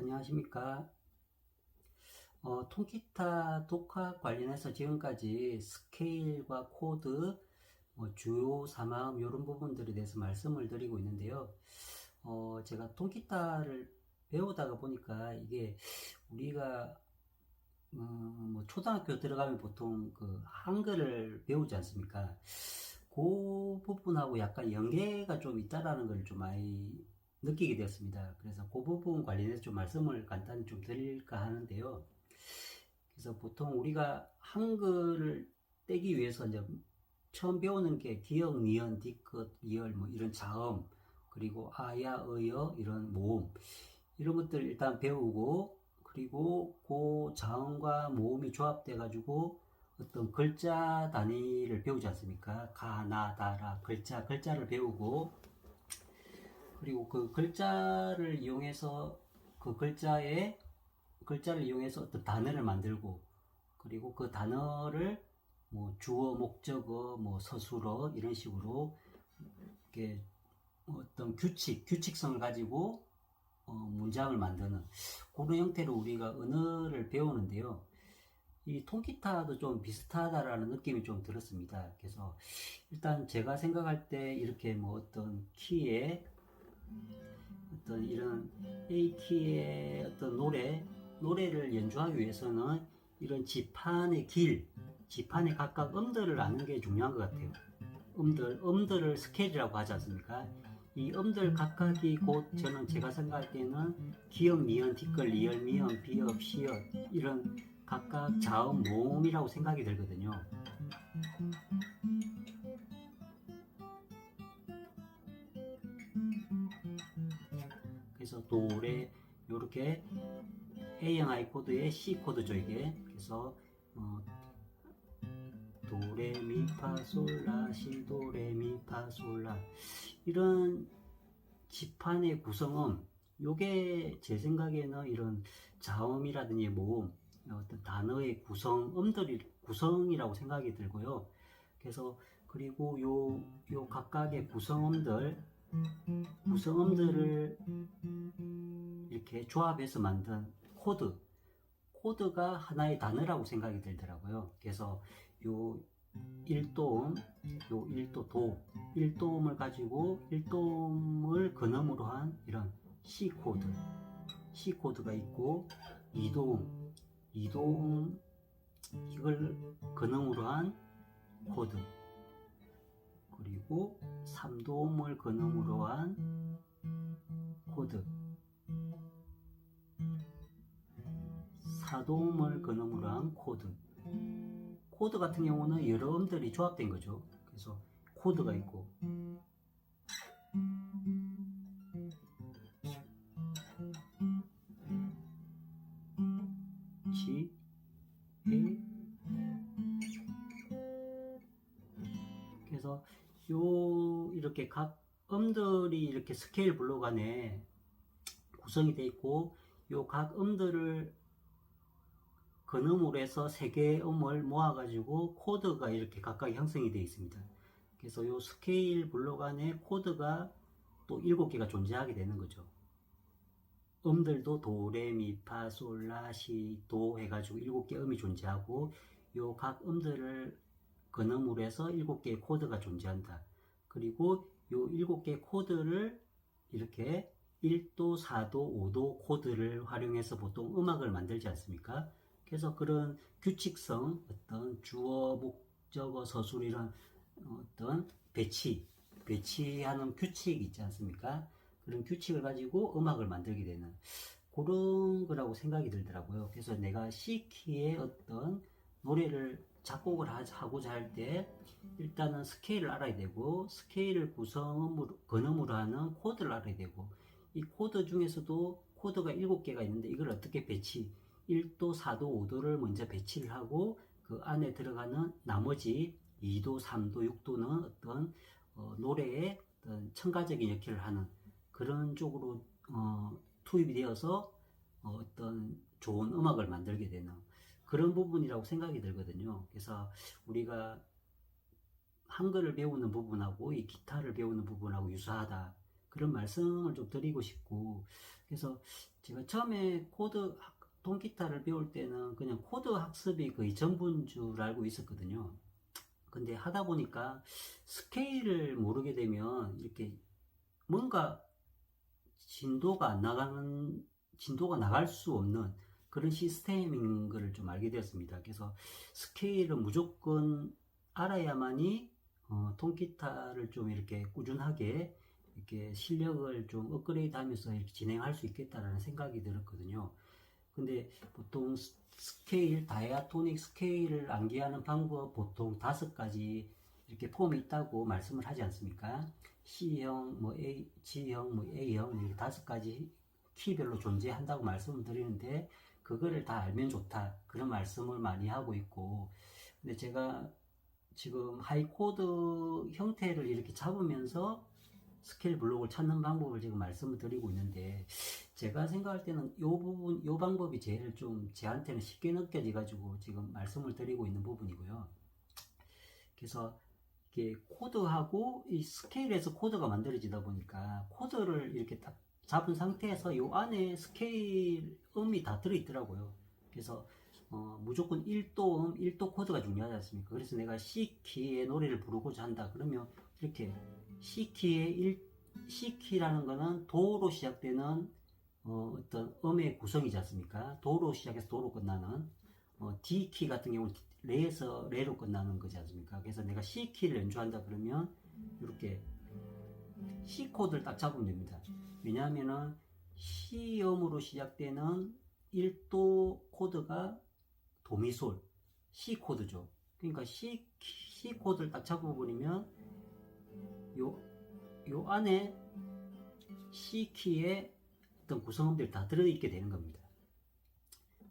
안녕하십니까. 통기타 독학 관련해서 지금까지 스케일과 코드, 주요 사마음 이런 부분들에 대해서 말씀을 드리고 있는데요. 제가 통기타를 배우다가 보니까 이게 우리가 초등학교 들어가면 보통 그 한글을 배우지 않습니까? 그 부분하고 약간 연계가 좀 있다라는 걸 좀 많이 느끼게 되었습니다. 그래서 그 부분 관련해서 좀 말씀을 간단히 좀 드릴까 하는데요. 그래서 보통 우리가 한글을 떼기 위해서 이제 처음 배우는 게 기역, 니은, 디귿, 리을 뭐 이런 자음, 그리고 아야, 어여 이런 모음 이런 것들 일단 배우고, 그리고 그 자음과 모음이 조합돼 가지고 어떤 글자 단위를 배우지 않습니까? 가, 나, 다, 라 글자를 배우고, 그리고 그 글자를 이용해서 그 글자를 이용해서 어떤 단어를 만들고, 그리고 그 단어를 뭐 주어, 목적어, 뭐 서술어 이런 식으로 이렇게 어떤 규칙성을 가지고 문장을 만드는 그런 형태로 우리가 언어를 배우는데요. 이 통기타도 좀 비슷하다라는 느낌이 좀 들었습니다. 그래서 일단 제가 생각할 때 이렇게 뭐 어떤 키에 어떤 이런 A 키의 어떤 노래를 연주하기 위해서는 이런 지판의 각각 음들을 아는 게 중요한 것 같아요. 음들을 스케일이라고 하지 않습니까? 이 음들 각각이 곧 저는 제가 생각할 때는 기역, 니은, 티끌, 리을, 미음, 비읍, 시읒 이런 각각 자음, 모음이라고 생각이 들거든요. 그래서 도레 요렇게 A형 하이 코드의 C 코드죠 이게. 그래서 도레미파솔라 시도레미파솔라 이런 지판의 구성음, 요게 제 생각에는 이런 자음이라든지 모음, 어떤 단어의 구성이라고 생각이 들고요. 그래서 그리고 요 각각의 구성음들을 이렇게 조합해서 만든 코드가 하나의 단어라고 생각이 들더라고요. 그래서 요 일도음, 일도음을 가지고 일도음을 근음으로 한 이런 C 코드가 있고, 이도음 이걸 근음으로 한 코드, 그리고 3도음을 근음으로 한 코드, 4도음을 근음으로 한 코드 같은 경우는 여러 음들이 조합된 거죠. 그래서 코드가 있고, G, A. 그래서 이렇게 각 음들이 이렇게 스케일 블록 안에 구성이 되어 있고, 요 각 음들을 근음으로 해서 세 개의 음을 모아가지고 코드가 이렇게 각각 형성이 되어 있습니다. 그래서 요 스케일 블록 안에 코드가 또 7개가 존재하게 되는 거죠. 음들도 도, 레, 미, 파, 솔, 라, 시, 도 해가지고 7개 음이 존재하고, 요 각 음들을 근음으로 해서 7개의 코드가 존재한다. 그리고 요 7개의 코드를 이렇게 1도, 4도, 5도 코드를 활용해서 보통 음악을 만들지 않습니까? 그래서 그런 규칙성, 어떤 주어, 목적어, 서술 이런 어떤 배치하는 규칙이 있지 않습니까? 그런 규칙을 가지고 음악을 만들게 되는 그런 거라고 생각이 들더라고요. 그래서 내가 C키의 어떤 노래를 작곡을 하고자 할 때 일단은 스케일을 알아야 되고, 스케일을 근음으로 하는 코드를 알아야 되고, 이 코드 중에서도 코드가 7개가 있는데 이걸 어떻게 1도, 4도, 5도를 먼저 배치를 하고, 그 안에 들어가는 나머지 2도, 3도, 6도는 어떤 노래의 어떤 첨가적인 역할을 하는 그런 쪽으로 투입이 되어서 어떤 좋은 음악을 만들게 되는 그런 부분이라고 생각이 들거든요. 그래서 우리가 한글을 배우는 부분하고 이 기타를 배우는 부분하고 유사하다. 그런 말씀을 좀 드리고 싶고, 그래서 제가 처음에 통기타를 배울 때는 그냥 코드 학습이 거의 전부인 줄 알고 있었거든요. 근데 하다 보니까 스케일을 모르게 되면 이렇게 뭔가 진도가 나갈 수 없는 그런 시스템인 것을 좀 알게 되었습니다. 그래서 스케일은 무조건 알아야만이 통기타를 좀 이렇게 꾸준하게 이렇게 실력을 좀 업그레이드 하면서 이렇게 진행할 수 있겠다라는 생각이 들었거든요. 근데 보통 다이아토닉 스케일을 암기하는 방법 보통 5가지 이렇게 폼이 있다고 말씀을 하지 않습니까? C형, 뭐 A, G형, 뭐 A형 이렇게 5가지 키별로 존재한다고 말씀을 드리는데 그거를 다 알면 좋다 그런 말씀을 많이 하고 있고, 근데 제가 지금 하이코드 형태를 이렇게 잡으면서 스케일 블록을 찾는 방법을 지금 말씀을 드리고 있는데, 제가 생각할 때는 요 방법이 제일 좀 제한테는 쉽게 느껴져 가지고 지금 말씀을 드리고 있는 부분이고요. 그래서 이게 코드하고 이 스케일에서 코드가 만들어지다 보니까 코드를 이렇게 딱 잡은 상태에서 요 안에 스케일 음이 다 들어있더라고요. 그래서 무조건 1도 1도 코드가 중요하지 않습니까? 그래서 내가 C키의 노래를 부르고자 한다 그러면 이렇게 C키라는 거는 도로 시작되는 어떤 음의 구성이지 않습니까? 도로 시작해서 도로 끝나는 D키 같은 경우는 레에서 레로 끝나는 거지 않습니까? 그래서 내가 C키를 연주한다 그러면 이렇게 C 코드를 딱 잡으면 됩니다. 왜냐하면은 C음으로 시작되는 1도 코드가 도미솔 C 코드죠. 그러니까 C 코드를 딱 잡아버리면 요 안에 C 키의 어떤 구성음들이 다 들어있게 되는 겁니다.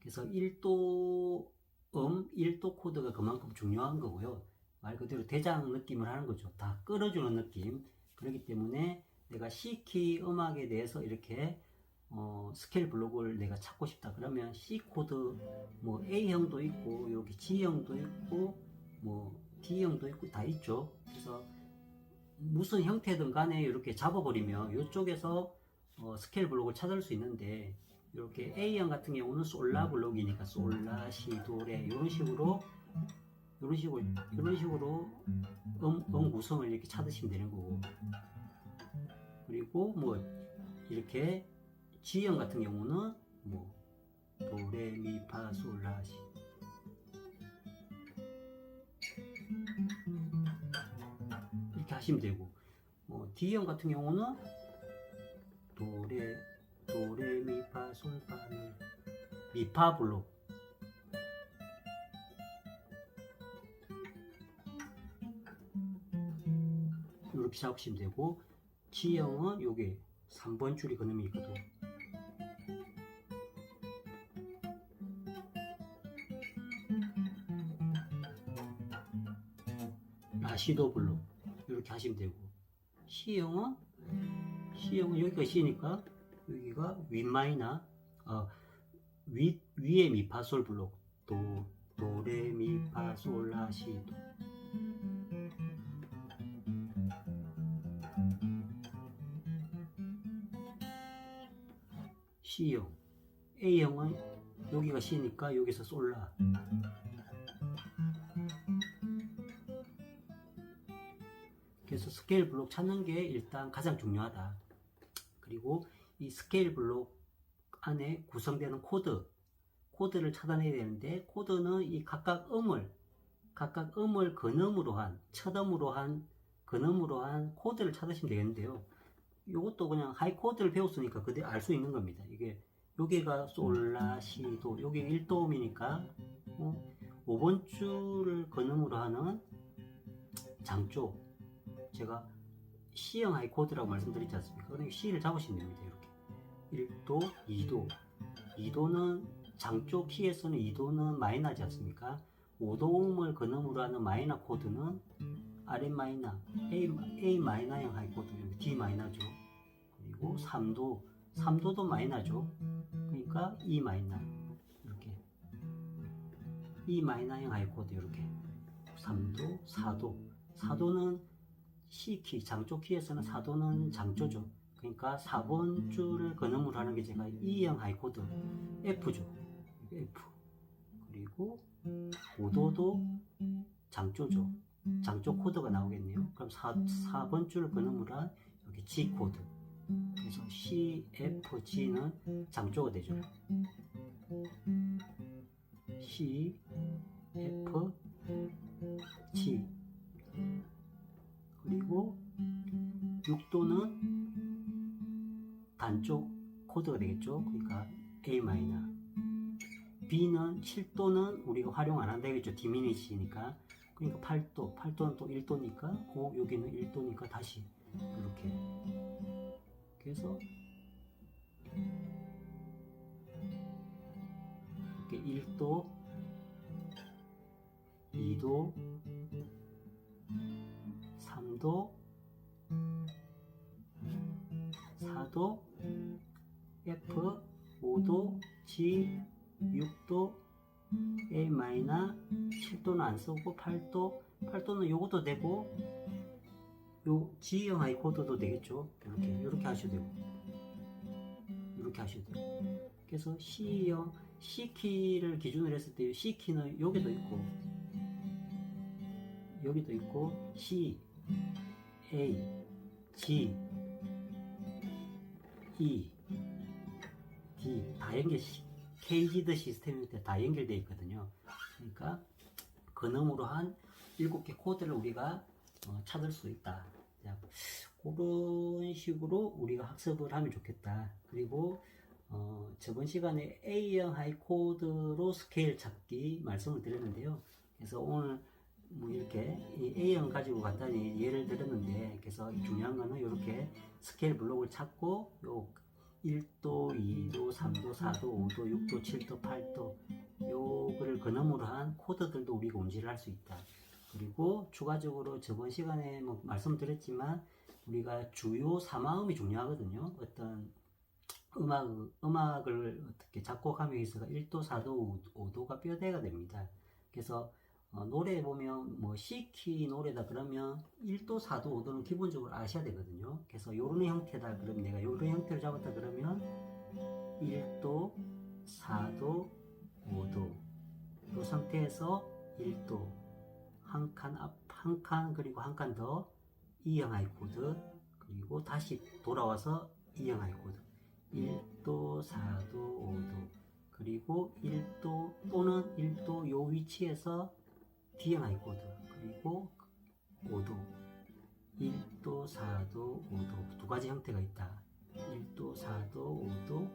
그래서 1도 1도 코드가 그만큼 중요한 거고요. 말 그대로 대장 느낌을 하는 거죠. 다 끌어주는 느낌. 그렇기 때문에 내가 C키 음악에 대해서 이렇게 스케일 블록을 내가 찾고 싶다 그러면 C 코드 뭐 A형도 있고 여기 G형도 있고 뭐 D형도 있고 다 있죠. 그래서 무슨 형태든 간에 이렇게 잡아버리면 이쪽에서 스케일 블록을 찾을 수 있는데, 이렇게 A형 같은 경우는 솔라 블록이니까 솔라, 시, 도, 레 이런 식으로 구성을 이렇게 찾으시면 되는 거고, 그리고 뭐 이렇게 G형 같은 경우는 뭐 도, 레, 미, 파, 솔, 라, 시 이렇게 하시면 되고, D형 같은 경우는 도, 레, 미, 파, 솔, 파, 미, 파 블록 이렇게 잡으시면 되고, G형은 요게 3번 줄이 그놈이 있거든. 라시도 블록 이렇게 하시면 되고, C형은 여기가 C니까 여기가 위 마이너 위에 미파솔 블록 도, 레, 미, 파, 솔, 라, 시, 도. C형, A형은 여기가 C니까 여기서 솔라. 그래서 스케일 블록 찾는 게 일단 가장 중요하다. 그리고 이 스케일 블록 안에 구성되는 코드를 찾아내야 되는데, 코드는 이 각각 음을 근음으로 한 근음으로 한 코드를 찾으시면 되겠는데요. 이것도 그냥 하이 코드를 배웠으니까 그대 알 수 있는 겁니다. 여기가 솔라, 시, 도, 여기 1도음이니까 5번 줄을 근음으로 하는 장조, 제가 C형 하이 코드라고 말씀드렸지 않습니까? 그러니까 C를 잡으시면 됩니다. 이렇게 1도, 2도는 장조 키에서는 2도는 마이너지 않습니까? 5도음을 근음으로 하는 마이너 코드는 RM 마이너, A 마이너형 하이 코드, D 마이너죠. 그리고 3도도 마이너죠. 그러니까 E 마이너, 이렇게 E 마이너형 하이 코드, 이렇게 3도, 4도는 C 키, 장조 키에서는 4도는 장조죠. 그러니까 4번 줄을 근음으로 하는 게 제가 E형 하이 코드 F죠. F. 그리고 5도도 장조죠. 장조 코드가 나오겠네요. 그럼 4번 줄을 근음으로 한 여기 G 코드. 그래서 C, F, G는 장조가 되죠. C, F, G. 그리고 6도는 단조 코드가 되겠죠. 그러니까 A 마이너. B는 7도는 우리가 활용 안 한다 되겠죠. 디미니시니까. 그러니까 8도. 8도는 또 1도니까, 여기는 1도니까 다시 이렇게. 그래서 이렇게 1도, 2도, 3도, 4도, F, 5도, G, 6도, A 마이너, 7도는 안 쓰고 8도는 요것도 되고 요 G형 하이 코드도 되겠죠. 이렇게 하셔도 되고 이렇게 하셔도 되고. 그래서 C형 C키를 기준으로 했을 때 C키는 여기도 있고 C, A, G, E, D 다 KGD 시스템인데 다 연결되어 있거든요. 그러니까 근음으로 한 7개 코드를 우리가 찾을 수 있다. 그런 식으로 우리가 학습을 하면 좋겠다. 그리고 저번 시간에 A형 하이 코드로 스케일 찾기 말씀을 드렸는데요. 그래서 오늘 뭐 이렇게 A형 가지고 간단히 예를 들었는데, 그래서 중요한 거는 이렇게 스케일 블록을 찾고 요 1도, 2도, 3도, 4도, 5도, 6도, 7도, 8도 요거를 근음으로 한 코드들도 우리가 음질을 할 수 있다. 그리고 추가적으로 저번 시간에 뭐 말씀드렸지만 우리가 주요 3화음이 중요하거든요. 어떤 음악을 어떻게 작곡하면 있어가 1도, 4도, 5도가 뼈대가 됩니다. 그래서 노래 보면 뭐 C키 노래다 그러면 1도, 4도, 5도는 기본적으로 아셔야 되거든요. 그래서 요런 형태다 그러면 내가 요런 형태를 잡았다 그러면 1도, 4도, 5도 이 상태에서 1도 한 칸 그리고 한 칸 더 E형 하이 코드, 그리고 다시 돌아와서 E형 하이 코드 1도, 4도, 5도, 그리고 1도 또는 1도 요 위치에서 D형 하이 코드, 그리고 5도 1도, 4도, 5도 두 가지 형태가 있다. 1도, 4도, 5도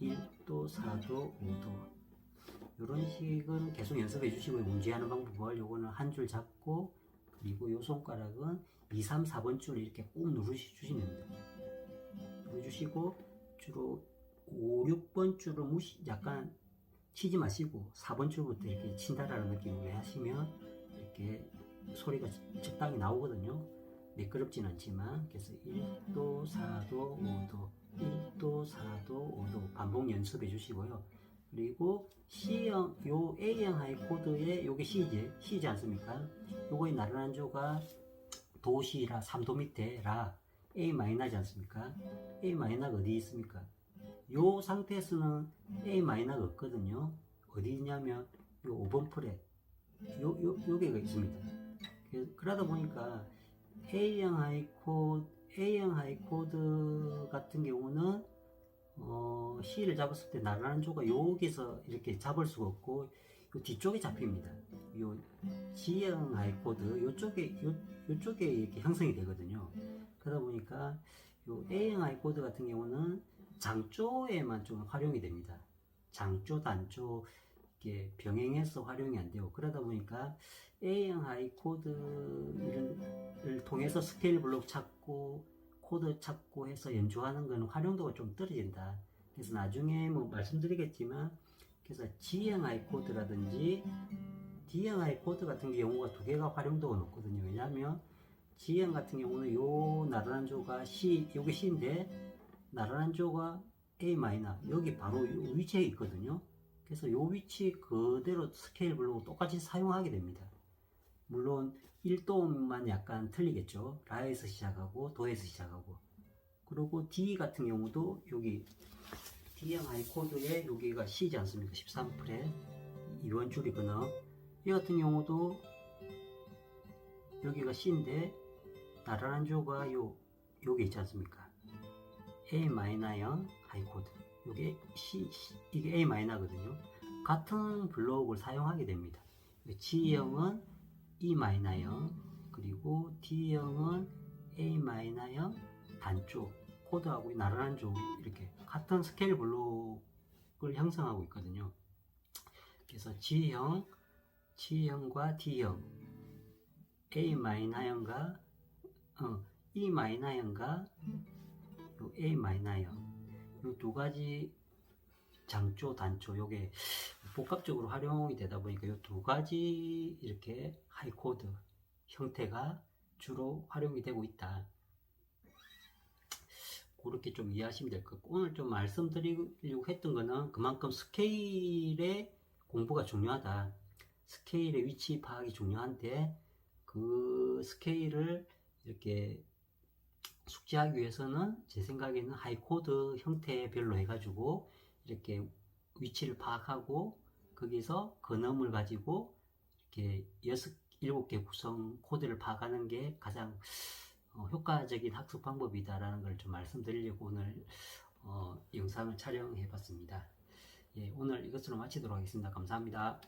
1도, 4도, 5도 이런 식은 계속 연습해 주시고, 문제하는 방법을 요거는 한 줄 잡고, 그리고 요 손가락은 2, 3, 4번 줄 이렇게 꾹 누르주시면 됩니다. 누르주시고 주로 5, 6번 줄을 약간 치지 마시고 4번 줄부터 이렇게 친다라는 느낌으로 하시면 이렇게 소리가 적당히 나오거든요. 매끄럽진 않지만. 그래서 1도, 4도, 5도 1도, 4도, 5도 반복 연습해 주시고요. 그리고 C형, 요 A형 하이 코드에 요게 C지 않습니까? 요거의 나른한 조가 도시라 3도 밑에 라 A 마이너지 않습니까? A 마이너가 어디 있습니까? 요 상태에서는 A 마이너가 없거든요. 어디 있냐면 요 5번 프렛 요게가 있습니다. 그러다 보니까 A형 하이 코드 같은 경우는 C를 잡았을 때 나른한 조가 여기서 이렇게 잡을 수가 없고 요 뒤쪽에 잡힙니다. 요 G형 하이 코드 요쪽에 이렇게 형성이 되거든요. 그러다 보니까 요 A형 하이 코드 같은 경우는 장조에만 좀 활용이 됩니다. 장조, 단조 이렇게 병행해서 활용이 안 되고, 그러다 보니까 A형 하이 코드를 통해서 스케일 블록 찾고 코드 찾고 해서 연주하는 거는 활용도가 좀 떨어진다. 그래서 나중에 뭐 말씀드리겠지만, 그래서 G형 하이 코드라든지 D형 하이 코드 같은 경우가 두 개가 활용도가 높거든요. 왜냐하면 G형 같은 경우는 요 나른한 조가 C, 요게 C인데 나른한 조가 A 마이너 여기 바로 요 위치에 있거든요. 그래서 요 위치 그대로 스케일 블록을 똑같이 사용하게 됩니다. 물론 1도만 약간 틀리겠죠. 라에서 시작하고 도에서 시작하고 그리고 D 같은 경우도 여기 D형 하이코드에 여기가 C지 않습니까? 13프렛 2번 줄이거나 이 같은 경우도 여기가 C인데 나란한 조가 요게 있지 않습니까? A 마이너형 하이코드 요게 이게 A 마이너거든요. 같은 블록을 사용하게 됩니다. G형은 E 마이너형 그리고 D형은 A 마이너형 단조 코드하고 나란한 조 이렇게 같은 스케일 블록을 형성하고 있거든요. 그래서 G형과 D형 A 마이너형과 E 마이너형과 A 마이너형 이 두 가지 장조 단조 요게 복합적으로 활용이 되다 보니까 이 두 가지 이렇게 하이코드 형태가 주로 활용이 되고 있다. 그렇게 좀 이해하시면 될 것 같고 오늘 좀 말씀드리려고 했던 거는 그만큼 스케일의 공부가 중요하다. 스케일의 위치 파악이 중요한데 그 스케일을 이렇게 숙지하기 위해서는 제 생각에는 하이코드 형태별로 해가지고 이렇게 위치를 파악하고 거기서 근음을 가지고 이렇게 7개 구성 코드를 파악하는 게 가장 효과적인 학습 방법이다라는 걸 좀 말씀드리려고 오늘 영상을 촬영해 봤습니다. 예, 오늘 이것으로 마치도록 하겠습니다. 감사합니다.